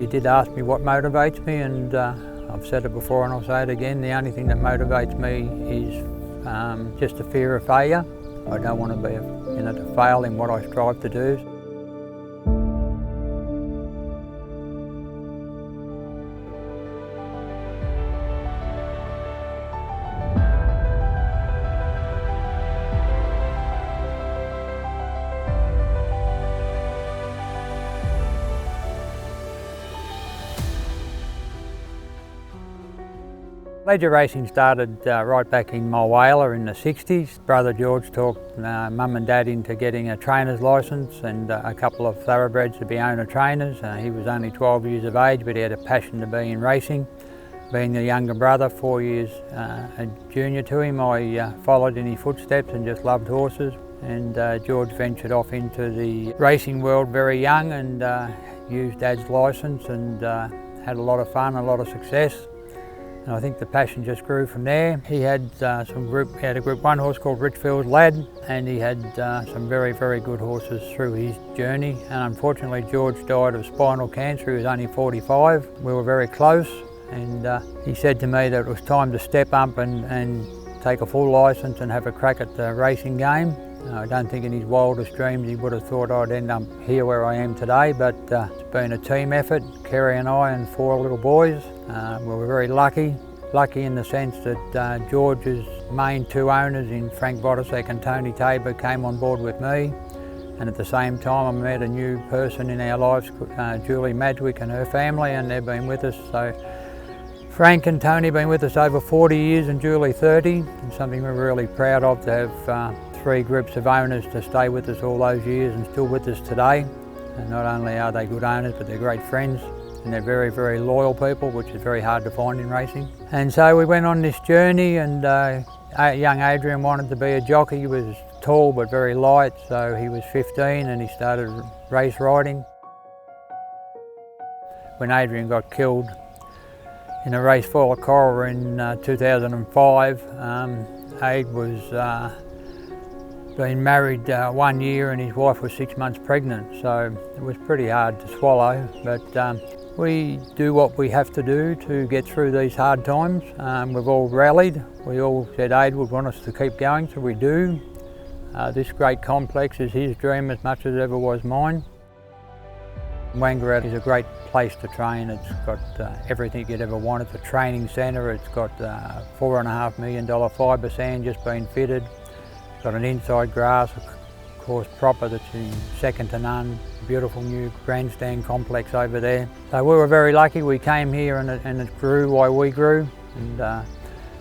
You did ask me what motivates me, and I've said it before and I'll say it again. The only thing that motivates me is just the fear of failure. I don't want to be, to fail in what I strive to do. Leger racing started right back in Mulwala in the 60s. Brother George talked Mum and Dad into getting a trainer's licence and a couple of thoroughbreds to be owner trainers. He was only 12 years of age, but he had a passion to be in racing. Being the younger brother, 4 years a junior to him, I followed in his footsteps and just loved horses. And George ventured off into the racing world very young and used Dad's licence and had a lot of fun, a lot of success. And I think the passion just grew from there. He had a Group 1 horse called Richfield Lad, and he had some very, very good horses through his journey. And unfortunately, George died of spinal cancer. He was only 45. We were very close, and he said to me that it was time to step up and take a full licence and have a crack at the racing game. I don't think in his wildest dreams he would have thought I'd end up here where I am today, but it's been a team effort, Kerry and I and 4 little boys. We were very lucky in the sense that George's main 2 owners in Frank Vodisek and Tony Tabor came on board with me, and at the same time I met a new person in our lives, Julie Madwick and her family, and they've been with us. So Frank and Tony have been with us over 40 years and Julie 30, and something we're really proud of, to have 3 groups of owners to stay with us all those years and still with us today. And not only are they good owners, but they're great friends. And they're very, very loyal people, which is very hard to find in racing. And so we went on this journey, and young Adrian wanted to be a jockey. He was tall but very light, so he was 15 and he started race riding. When Adrian got killed in a race for Cora in 2005, Aid was been married 1 year and his wife was 6 months pregnant, so it was pretty hard to swallow, but we do what we have to do to get through these hard times. We've all rallied. We all said Aid would want us to keep going, so we do. This great complex is his dream as much as it ever was mine. Wangaratta is a great place to train. It's got everything you'd ever want. It's a training centre. It's got $4.5 million fibre sand just being fitted. It's got an inside grass, of course proper, that's second to none. Beautiful new grandstand complex over there. So we were very lucky. We came here and it grew while we grew. And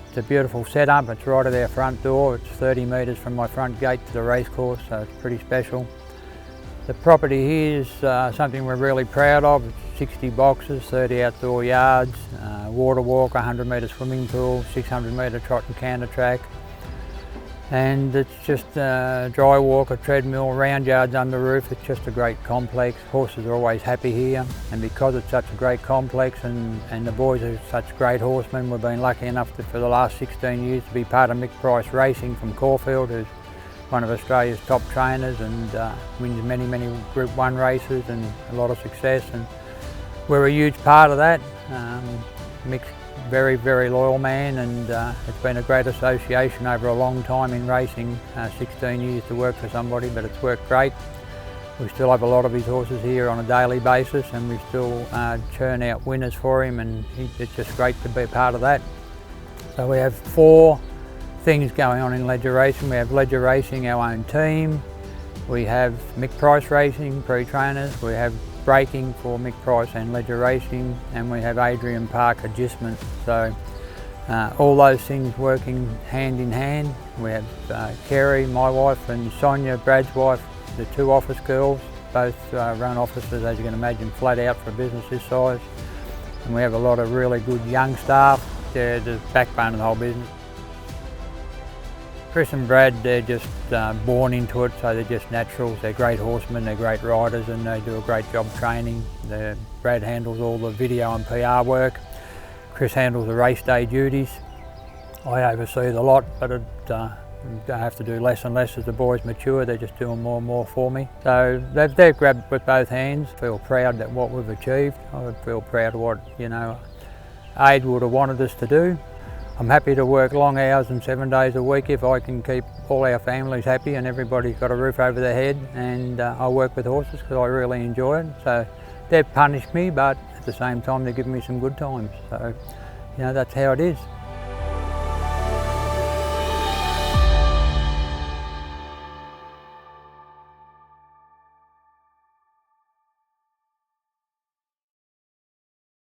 it's a beautiful setup. It's right at our front door. It's 30 metres from my front gate to the racecourse, so it's pretty special. The property here is something we're really proud of. It's 60 boxes, 30 outdoor yards, water walk, 100 metre swimming pool, 600 metre trot and canter track. And it's just a dry walk, a treadmill, round yards under roof. It's just a great complex. Horses are always happy here, and because it's such a great complex and the boys are such great horsemen, we've been lucky enough to, for the last 16 years, to be part of Mick Price Racing from Caulfield, who's one of Australia's top trainers and wins many, many Group 1 races and a lot of success, and we're a huge part of that. Mick's very, very loyal man, and it's been a great association over a long time in racing, 16 years to work for somebody, but it's worked great. We still have a lot of his horses here on a daily basis, and we still churn out winners for him, and it's just great to be a part of that. So we have 4 things going on in Leger Racing. We have Leger Racing, our own team. We have Mick Price Racing, pre-trainers. We have braking for Mick Price and Leger Racing, and we have Adrian Park Agistment. So all those things working hand in hand. We have Kerry, my wife, and Sonia, Brad's wife, the 2 office girls. Both run offices, as you can imagine, flat out for a business this size. And we have a lot of really good young staff. They're the backbone of the whole business. Chris and Brad, they're just born into it, so they're just naturals. They're great horsemen, they're great riders, and they do a great job training. Brad handles all the video and PR work. Chris handles the race day duties. I oversee the lot, but I have to do less and less as the boys mature. They're just doing more and more for me. So they've grabbed with both hands. I feel proud at what we've achieved. I feel proud of what, you know, Ade would have wanted us to do. I'm happy to work long hours and 7 days a week if I can keep all our families happy and everybody's got a roof over their head, and I work with horses because I really enjoy it. So they've punished me, but at the same time they're giving me some good times. So, you know, that's how it is.